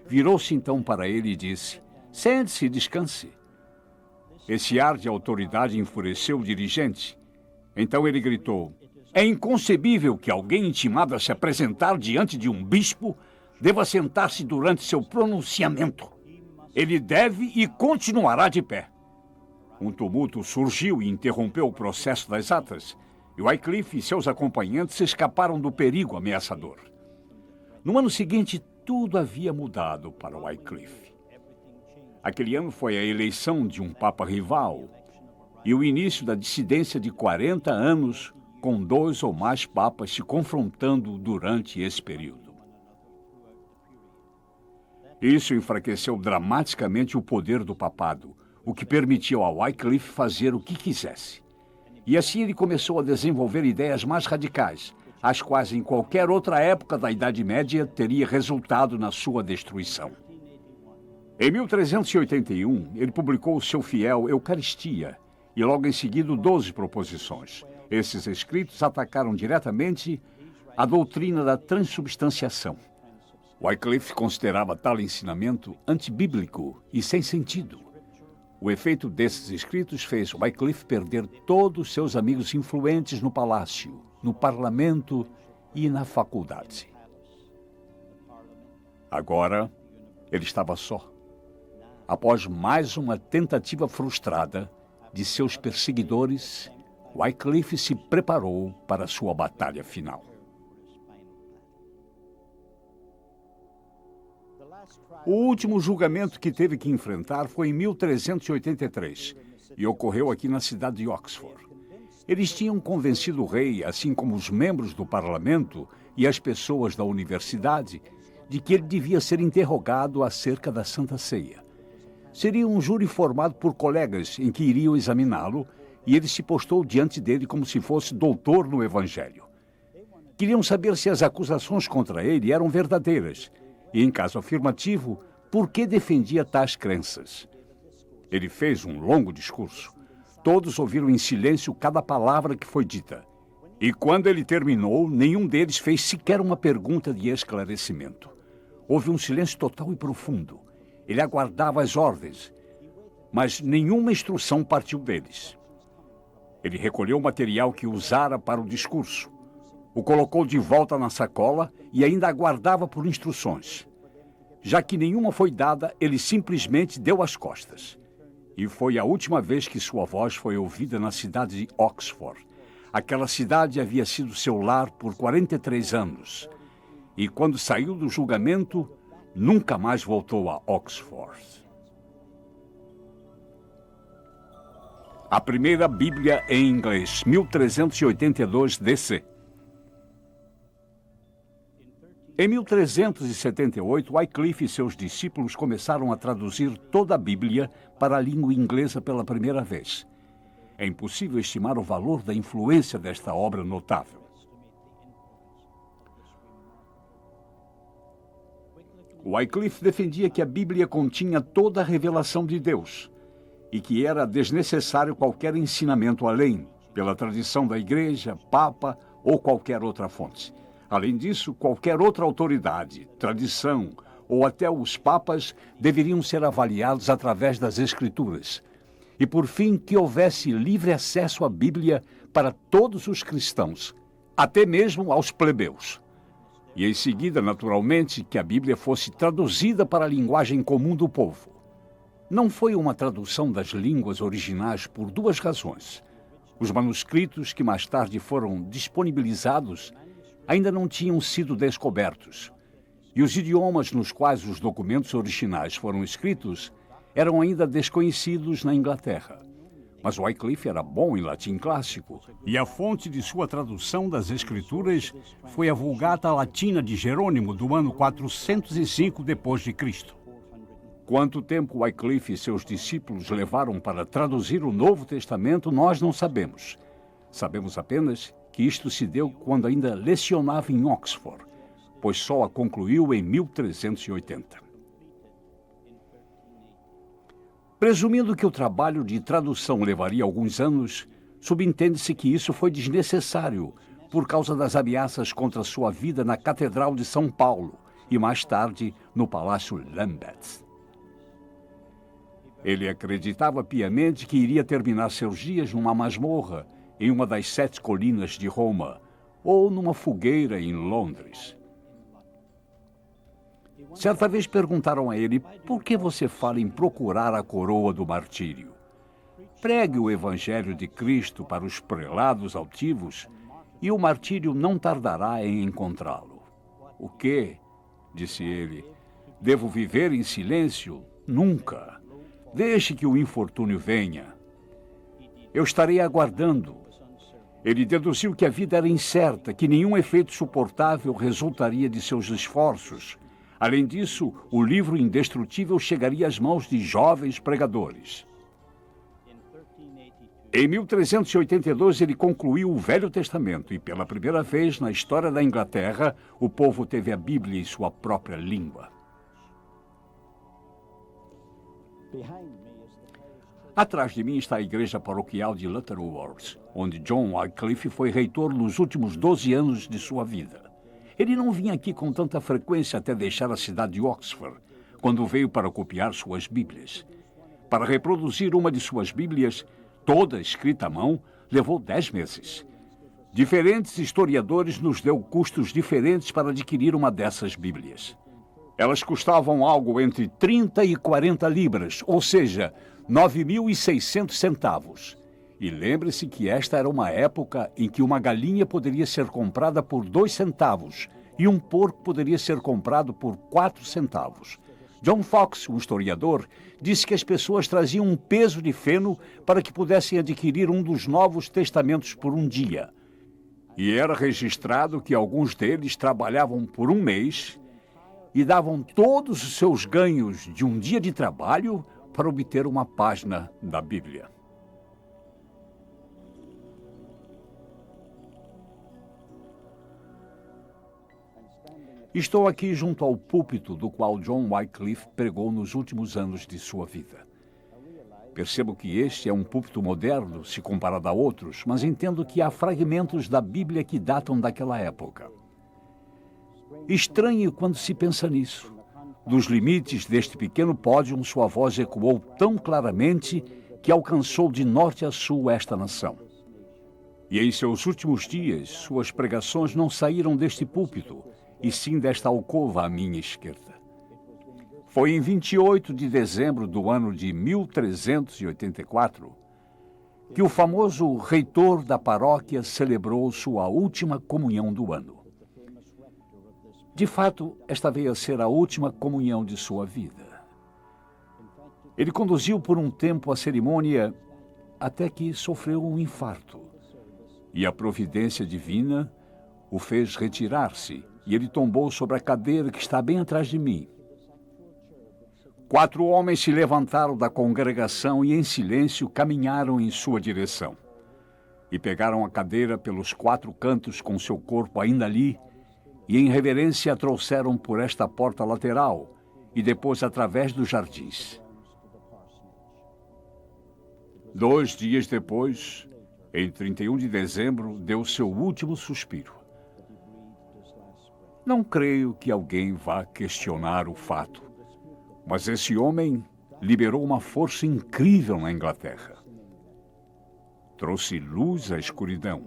Virou-se então para ele e disse: "Sente-se e descanse." Esse ar de autoridade enfureceu o dirigente. Então ele gritou: "É inconcebível que alguém intimado a se apresentar diante de um bispo deva sentar-se durante seu pronunciamento. Ele deve e continuará de pé." Um tumulto surgiu e interrompeu o processo das atas, e Wycliffe e seus acompanhantes escaparam do perigo ameaçador. No ano seguinte, tudo havia mudado para Wycliffe. Aquele ano foi a eleição de um papa rival e o início da dissidência de 40 anos, com 2 ou mais papas se confrontando durante esse período. Isso enfraqueceu dramaticamente o poder do papado, o que permitiu a Wycliffe fazer o que quisesse. E assim ele começou a desenvolver ideias mais radicais, as quais em qualquer outra época da Idade Média teria resultado na sua destruição. Em 1381, ele publicou o seu fiel Eucaristia e logo em seguida 12 proposições. Esses escritos atacaram diretamente a doutrina da transubstanciação. Wycliffe considerava tal ensinamento antibíblico e sem sentido. O efeito desses escritos fez Wycliffe perder todos seus amigos influentes no palácio, no parlamento e na faculdade. Agora, ele estava só. Após mais uma tentativa frustrada de seus perseguidores, Wycliffe se preparou para sua batalha final. O último julgamento que teve que enfrentar foi em 1383 e ocorreu aqui na cidade de Oxford. Eles tinham convencido o rei, assim como os membros do parlamento e as pessoas da universidade, de que ele devia ser interrogado acerca da Santa Ceia. Seria um júri formado por colegas em que iriam examiná-lo e ele se postou diante dele como se fosse doutor no Evangelho. Queriam saber se as acusações contra ele eram verdadeiras e, em caso afirmativo, por que defendia tais crenças. Ele fez um longo discurso. Todos ouviram em silêncio cada palavra que foi dita. E quando ele terminou, nenhum deles fez sequer uma pergunta de esclarecimento. Houve um silêncio total e profundo. Ele aguardava as ordens, mas nenhuma instrução partiu deles. Ele recolheu o material que usara para o discurso, o colocou de volta na sacola e ainda aguardava por instruções. Já que nenhuma foi dada, ele simplesmente deu as costas. E foi a última vez que sua voz foi ouvida na cidade de Oxford. Aquela cidade havia sido seu lar por 43 anos. E quando saiu do julgamento, nunca mais voltou a Oxford. A primeira Bíblia em inglês, 1382 DC. Em 1378, Wycliffe e seus discípulos começaram a traduzir toda a Bíblia para a língua inglesa pela primeira vez. É impossível estimar o valor da influência desta obra notável. Wycliffe defendia que a Bíblia continha toda a revelação de Deus e que era desnecessário qualquer ensinamento além, pela tradição da Igreja, Papa ou qualquer outra fonte. Além disso, qualquer outra autoridade, tradição ou até os papas deveriam ser avaliados através das Escrituras. E, por fim, que houvesse livre acesso à Bíblia para todos os cristãos, até mesmo aos plebeus. E, em seguida, naturalmente, que a Bíblia fosse traduzida para a linguagem comum do povo. Não foi uma tradução das línguas originais por duas razões. Os manuscritos que mais tarde foram disponibilizados ainda não tinham sido descobertos. E os idiomas nos quais os documentos originais foram escritos eram ainda desconhecidos na Inglaterra. Mas Wycliffe era bom em latim clássico, e a fonte de sua tradução das Escrituras foi a Vulgata Latina de Jerônimo, do ano 405 d.C. Quanto tempo Wycliffe e seus discípulos levaram para traduzir o Novo Testamento, nós não sabemos. Sabemos apenas que isto se deu quando ainda lecionava em Oxford, pois só a concluiu em 1380. Presumindo que o trabalho de tradução levaria alguns anos, Subentende-se que isso foi desnecessário por causa das ameaças contra sua vida na Catedral de São Paulo e mais tarde no Palácio Lambeth. Ele acreditava piamente que iria terminar seus dias numa masmorra em uma das 7 colinas de Roma ou numa fogueira em Londres. Certa vez perguntaram a ele: por que você fala em procurar a coroa do martírio? Pregue o Evangelho de Cristo para os prelados altivos e o martírio não tardará em encontrá-lo. O quê? Disse ele. Devo viver em silêncio? Nunca. Deixe que o infortúnio venha. Eu estarei aguardando. Ele deduziu que a vida era incerta, que nenhum efeito suportável resultaria de seus esforços. Além disso, o livro indestrutível chegaria às mãos de jovens pregadores. Em 1382, ele concluiu o Velho Testamento e, pela primeira vez na história da Inglaterra, o povo teve a Bíblia em sua própria língua. Atrás de mim está a igreja paroquial de Lutterworth, onde John Wycliffe foi reitor nos últimos 12 anos de sua vida. Ele não vinha aqui com tanta frequência até deixar a cidade de Oxford, quando veio para copiar suas Bíblias. Para reproduzir uma de suas Bíblias, toda escrita à mão, levou 10 meses. Diferentes historiadores nos deu custos diferentes para adquirir uma dessas Bíblias. Elas custavam algo entre 30 e 40 libras, ou seja, 9.600 centavos. E lembre-se que esta era uma época em que uma galinha poderia ser comprada por 2 centavos e um porco poderia ser comprado por 4 centavos. John Fox, um historiador, disse que as pessoas traziam um peso de feno para que pudessem adquirir um dos Novos Testamentos por um dia. E era registrado que alguns deles trabalhavam por um mês e davam todos os seus ganhos de um dia de trabalho para obter uma página da Bíblia. Estou aqui junto ao púlpito do qual John Wycliffe pregou nos últimos anos de sua vida. Percebo que este é um púlpito moderno, se comparado a outros, mas entendo que há fragmentos da Bíblia que datam daquela época. Estranho quando se pensa nisso. Dos limites deste pequeno pódio, sua voz ecoou tão claramente que alcançou de norte a sul esta nação. E em seus últimos dias, suas pregações não saíram deste púlpito, e sim desta alcova à minha esquerda. Foi em 28 de dezembro do ano de 1384 que o famoso reitor da paróquia celebrou sua última comunhão do ano. De fato, esta veio a ser a última comunhão de sua vida. Ele conduziu por um tempo a cerimônia até que sofreu um infarto. E a providência divina o fez retirar-se, e ele tombou sobre a cadeira que está bem atrás de mim. 4 homens se levantaram da congregação e, em silêncio, caminharam em sua direção. E pegaram a cadeira pelos 4 cantos com seu corpo ainda ali, e em reverência a trouxeram por esta porta lateral, e depois através dos jardins. 2 dias depois, em 31 de dezembro, deu seu último suspiro. Não creio que alguém vá questionar o fato, mas esse homem liberou uma força incrível na Inglaterra. Trouxe luz à escuridão.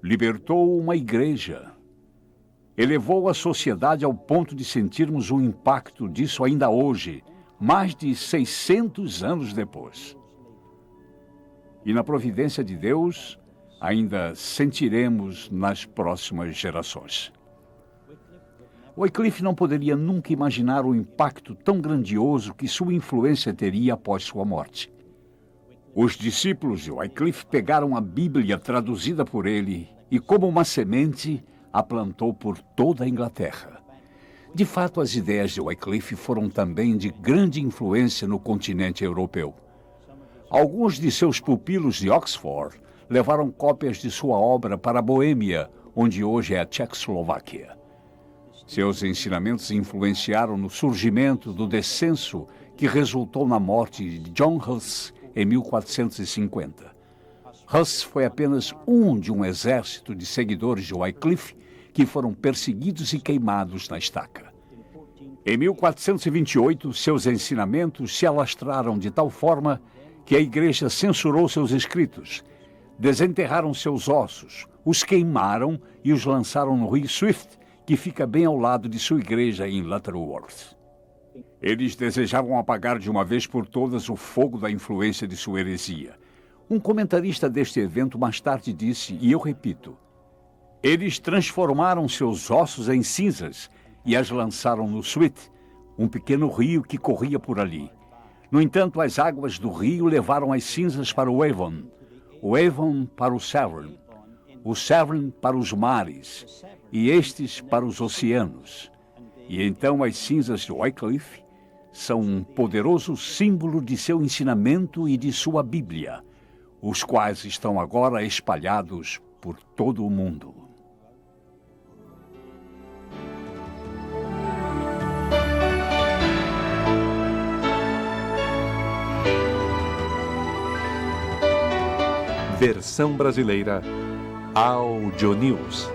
Libertou uma igreja. Elevou a sociedade ao ponto de sentirmos o impacto disso ainda hoje, mais de 600 anos depois. E na providência de Deus, ainda sentiremos nas próximas gerações. Wycliffe não poderia nunca imaginar o impacto tão grandioso que sua influência teria após sua morte. Os discípulos de Wycliffe pegaram a Bíblia traduzida por ele e, como uma semente, a plantou por toda a Inglaterra. De fato, as ideias de Wycliffe foram também de grande influência no continente europeu. Alguns de seus pupilos de Oxford levaram cópias de sua obra para a Boêmia, onde hoje é a Tchecoslováquia. Seus ensinamentos influenciaram no surgimento do descenso que resultou na morte de John Huss em 1450. Huss foi apenas um de um exército de seguidores de Wycliffe que foram perseguidos e queimados na estaca. Em 1428, seus ensinamentos se alastraram de tal forma que a igreja censurou seus escritos, desenterraram seus ossos, os queimaram e os lançaram no rio Swift, que fica bem ao lado de sua igreja em Lutterworth. Eles desejavam apagar de uma vez por todas o fogo da influência de sua heresia. Um comentarista deste evento mais tarde disse, e eu repito, eles transformaram seus ossos em cinzas e as lançaram no Swift, um pequeno rio que corria por ali. No entanto, as águas do rio levaram as cinzas para o Avon para o Severn para os mares, e estes para os oceanos. E então as cinzas de Wycliffe são um poderoso símbolo de seu ensinamento e de sua Bíblia, os quais estão agora espalhados por todo o mundo. Versão brasileira Audio News.